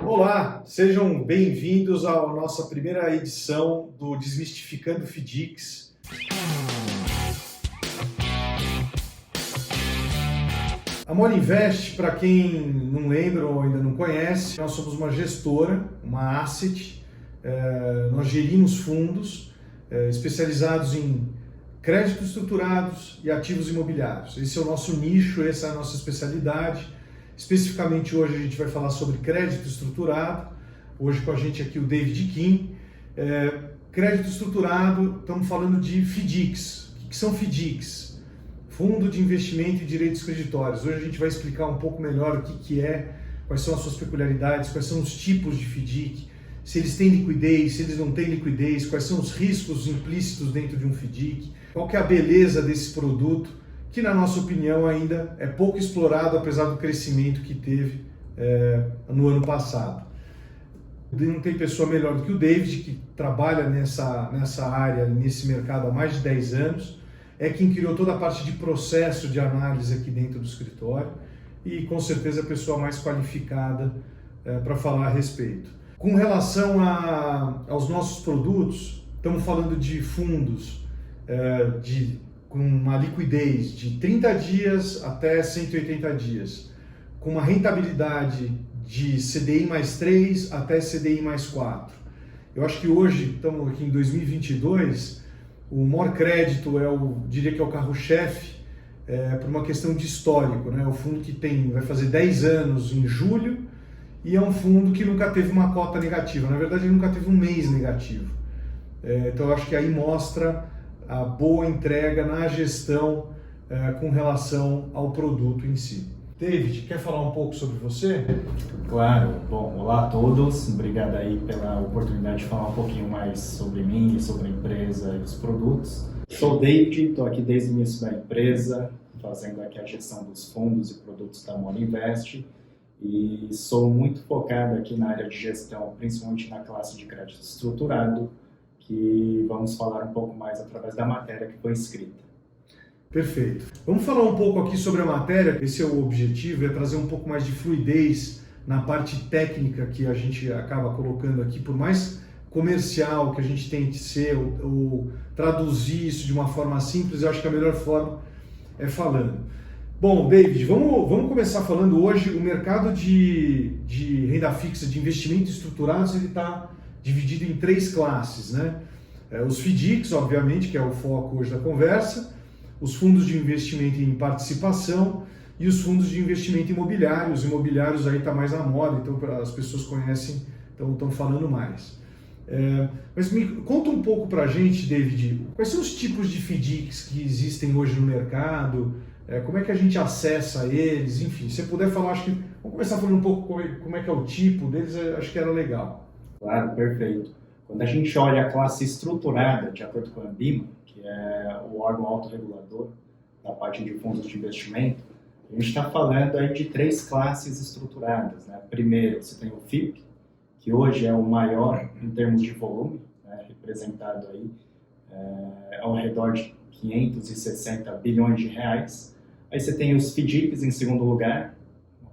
Olá, sejam bem-vindos à nossa primeira edição do Desmistificando FDICs. A Molinvest, para quem não lembra ou ainda não conhece, nós somos uma gestora, uma asset. Nós gerimos fundos especializados em créditos estruturados e ativos imobiliários. Esse é o nosso nicho, essa é a nossa especialidade. Especificamente hoje a gente vai falar sobre crédito estruturado. Hoje com a gente aqui o David Kim. Crédito estruturado, estamos falando de FDICs. O que são FDICs? Fundo de Investimento em Direitos Creditórios. Hoje a gente vai explicar um pouco melhor o que é, quais são as suas peculiaridades, quais são os tipos de FDIC, se eles têm liquidez, se eles não têm liquidez, quais são os riscos implícitos dentro de um FDIC, qual que é a beleza desse produto, que na nossa opinião ainda é pouco explorado, apesar do crescimento que teve no ano passado. Não tem pessoa melhor do que o David, que trabalha nessa área, nesse mercado há mais de 10 anos, é quem criou toda a parte de processo de análise aqui dentro do escritório e com certeza a pessoa mais qualificada para falar a respeito. Com relação aos nossos produtos, estamos falando de fundos com uma liquidez de 30 dias até 180 dias, com uma rentabilidade de CDI mais 3 até CDI mais 4. Eu acho que hoje, estamos aqui em 2022, o maior crédito diria que é o carro-chefe, por uma questão de histórico, né? O fundo que vai fazer 10 anos em julho e é um fundo que nunca teve uma cota negativa, na verdade ele nunca teve um mês negativo. Então eu acho que aí mostra a boa entrega na gestão com relação ao produto em si. David, quer falar um pouco sobre você? Claro. Bom, olá a todos. Obrigado aí pela oportunidade de falar um pouquinho mais sobre mim, sobre a empresa e os produtos. Sou o David, estou aqui desde o início da empresa, fazendo aqui a gestão dos fundos e produtos da Molinvest e sou muito focado aqui na área de gestão, principalmente na classe de crédito estruturado, que vamos falar um pouco mais através da matéria que foi escrita. Perfeito. Vamos falar um pouco aqui sobre a matéria. Esse é o objetivo, é trazer um pouco mais de fluidez na parte técnica que a gente acaba colocando aqui, por mais comercial que a gente tente ser, ou traduzir isso de uma forma simples, eu acho que a melhor forma é falando. Bom, David, vamos começar falando hoje. O mercado de renda fixa, de investimentos estruturados, ele está dividido em 3 classes, né? Os FDICs, obviamente, que é o foco hoje da conversa, os fundos de investimento em participação e os fundos de investimento imobiliário. Os imobiliários aí está mais na moda, então as pessoas conhecem, estão falando mais. Mas me conta um pouco para a gente, David, quais são os tipos de FDICs que existem hoje no mercado, como é que a gente acessa eles, enfim, se você puder falar, acho que vamos começar falando um pouco como é que é o tipo deles, acho que era legal. Claro, perfeito. Quando a gente olha a classe estruturada, de acordo com a Ambima, que é o órgão autorregulador da parte de fundos de investimento, a gente está falando aí de 3 classes estruturadas, né? Primeiro, você tem o FIP, que hoje é o maior em termos de volume, né? Representado aí ao redor de 560 bilhões de reais. Aí você tem os FDICs em segundo lugar,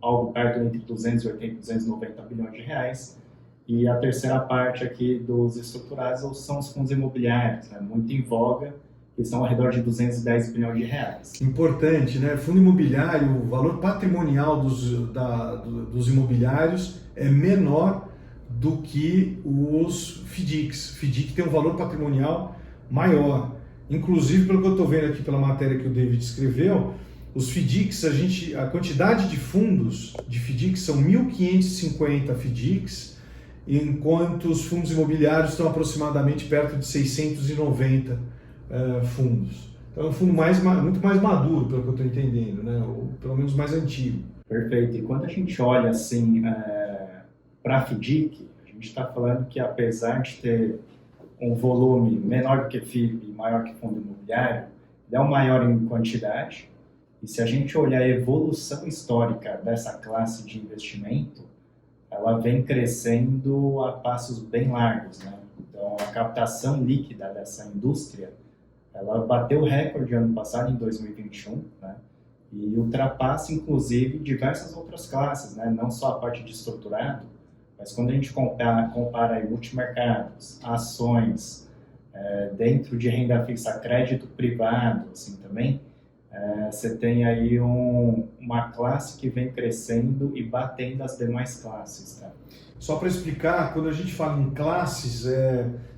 algo perto entre 280 e 290 bilhões de reais. E a terceira parte aqui dos estruturados são os fundos imobiliários, né? Muito em voga, que estão ao redor de 210 bilhões de reais. Importante, né? Fundo imobiliário, o valor patrimonial dos imobiliários é menor do que os FDICs. FDIC tem um valor patrimonial maior. Inclusive, pelo que eu estou vendo aqui pela matéria que o David escreveu, os FDICs, a quantidade de fundos de FDICs são 1.550 FDICs, enquanto os fundos imobiliários estão aproximadamente perto de 690 fundos. Então é um fundo muito mais maduro, pelo que eu estou entendendo, né? Ou pelo menos mais antigo. Perfeito. E quando a gente olha assim para a FDIC, a gente está falando que apesar de ter um volume menor do que FIP e maior que fundo imobiliário, ele é o maior em quantidade. E se a gente olhar a evolução histórica dessa classe de investimento, ela vem crescendo a passos bem largos, né? Então, a captação líquida dessa indústria, ela bateu recorde ano passado, em 2021, né? E ultrapassa, inclusive, diversas outras classes, né? Não só a parte de estruturado, Mas quando a gente compara aí multimercados, ações, dentro de renda fixa, crédito privado, assim também, você tem aí uma classe que vem crescendo e batendo as demais classes, tá? Só para explicar, quando a gente fala em classes,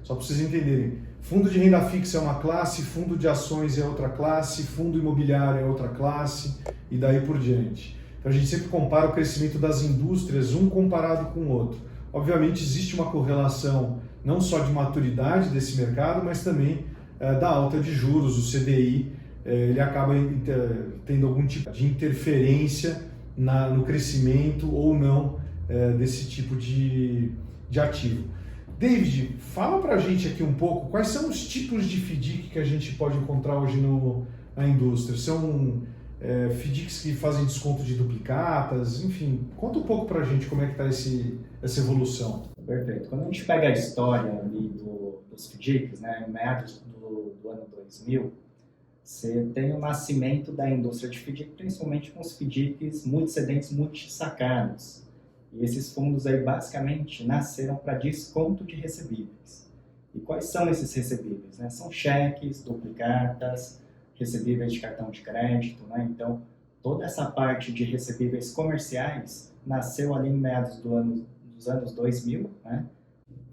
só para vocês entenderem, fundo de renda fixa é uma classe, fundo de ações é outra classe, fundo imobiliário é outra classe e daí por diante. Então a gente sempre compara o crescimento das indústrias um comparado com o outro. Obviamente existe uma correlação não só de maturidade desse mercado, mas também da alta de juros, o CDI, ele acaba tendo algum tipo de interferência no crescimento ou não desse tipo de ativo. David, fala pra gente aqui um pouco quais são os tipos de FDIC que a gente pode encontrar hoje na indústria. São FDICs que fazem desconto de duplicatas, enfim, conta um pouco pra gente como é que está essa evolução. Perfeito. Quando a gente pega a história ali dos FDICs, né, em meados do ano 2000, você tem o nascimento da indústria de FDIC, principalmente com os FDICs multicedentes multissacados. E esses fundos aí basicamente nasceram para desconto de recebíveis. E quais são esses recebíveis? Né? São cheques, duplicatas, recebíveis de cartão de crédito, né? Então, toda essa parte de recebíveis comerciais nasceu ali em meados dos anos 2000, né?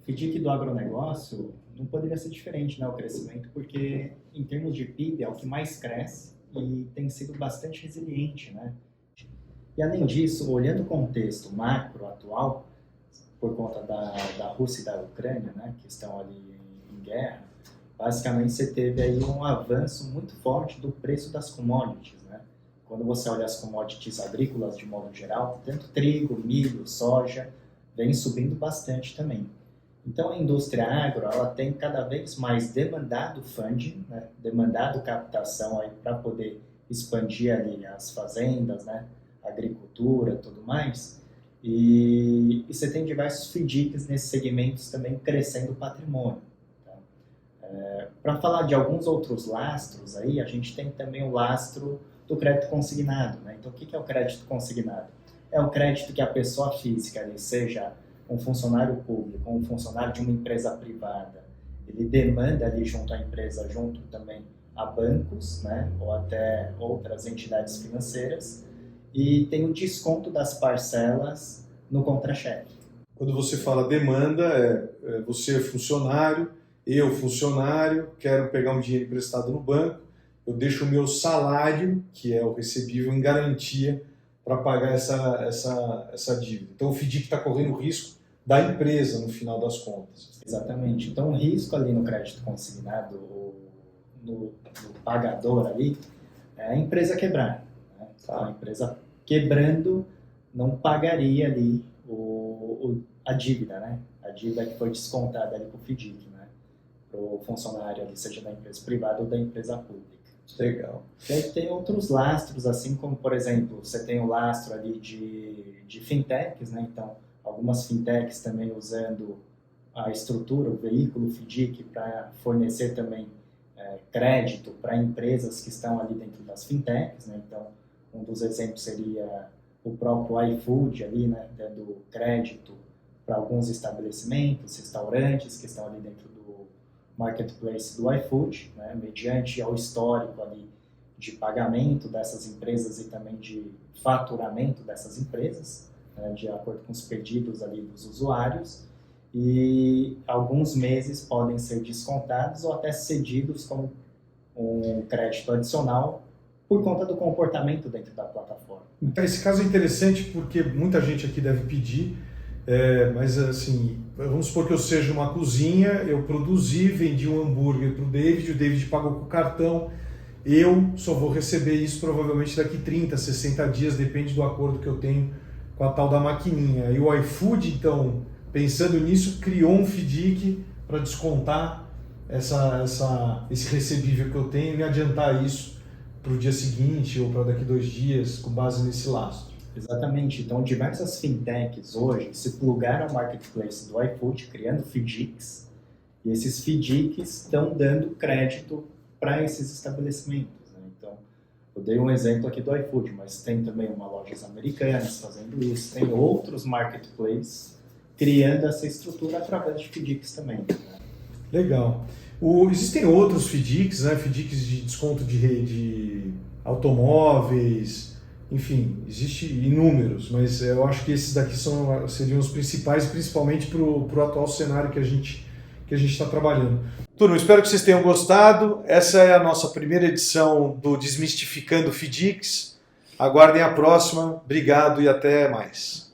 FDIC do agronegócio não poderia ser diferente, né, o crescimento, porque em termos de PIB é o que mais cresce e tem sido bastante resiliente, né? E além disso, olhando o contexto macro atual, por conta da Rússia e da Ucrânia, né, que estão ali em guerra, basicamente você teve aí um avanço muito forte do preço das commodities, né? Quando você olha as commodities agrícolas de modo geral, tanto trigo, milho, soja, vem subindo bastante também. Então a indústria agro, ela tem cada vez mais demandado funding, né? Demandado captação aí para poder expandir ali as fazendas, né? Agricultura, tudo mais. E você tem diversos FDICs nesses segmentos também crescendo o patrimônio. Para falar de alguns outros lastros aí, a gente tem também o lastro do crédito consignado, né? Então, o que é o crédito consignado? É o crédito que a pessoa física, ali, seja um funcionário público ou um funcionário de uma empresa privada, ele demanda ali junto à empresa, junto também a bancos, né? Ou até outras entidades financeiras, e tem o desconto das parcelas no contra-cheque. Quando você fala demanda, você é funcionário, eu funcionário, quero pegar um dinheiro emprestado no banco, eu deixo o meu salário, que é o recebível, em garantia para pagar essa dívida. Então o FDIC está correndo o risco da empresa no final das contas. Exatamente. Então o risco ali no crédito consignado, no pagador ali, é a empresa quebrar. Né? Então, a empresa quebrando não pagaria ali a dívida, né? A dívida que foi descontada ali para o FDIC, né? Para o funcionário ali, seja da empresa privada ou da empresa pública. Legal. E aí tem outros lastros, assim como, por exemplo, você tem o lastro ali de fintechs, né? Então, algumas fintechs também usando a estrutura, o veículo FDIC para fornecer também crédito para empresas que estão ali dentro das fintechs, né? Então, um dos exemplos seria o próprio iFood ali, né? Dando crédito para alguns estabelecimentos, restaurantes que estão ali dentro do marketplace do iFood, né? Mediante ao histórico ali de pagamento dessas empresas e também de faturamento dessas empresas, né? De acordo com os pedidos ali dos usuários, e alguns meses podem ser descontados ou até cedidos como um crédito adicional por conta do comportamento dentro da plataforma. Então, esse caso é interessante porque muita gente aqui deve pedir, mas assim, vamos supor que eu seja uma cozinha, eu produzi, vendi um hambúrguer para o David pagou com o cartão, eu só vou receber isso provavelmente daqui 30, 60 dias, depende do acordo que eu tenho com a tal da maquininha. E o iFood, então, pensando nisso, criou um FDIC para descontar esse recebível que eu tenho e me adiantar isso para o dia seguinte ou para daqui 2 dias, com base nesse lastro. Exatamente. Então, diversas fintechs hoje se plugaram ao marketplace do iFood, criando FDICs, e esses FDICs estão dando crédito para esses estabelecimentos, né? Então, eu dei um exemplo aqui do iFood, mas tem também uma lojas americanas fazendo isso, tem outros marketplaces criando essa estrutura através de FDICs também. Legal. Existem outros FDICs, né? FDICs de desconto de automóveis, enfim, existem inúmeros, mas eu acho que esses daqui seriam os principais, principalmente para o atual cenário que a gente está trabalhando. Turma, espero que vocês tenham gostado. Essa é a nossa primeira edição do Desmistificando FDICs. Aguardem a próxima. Obrigado e até mais.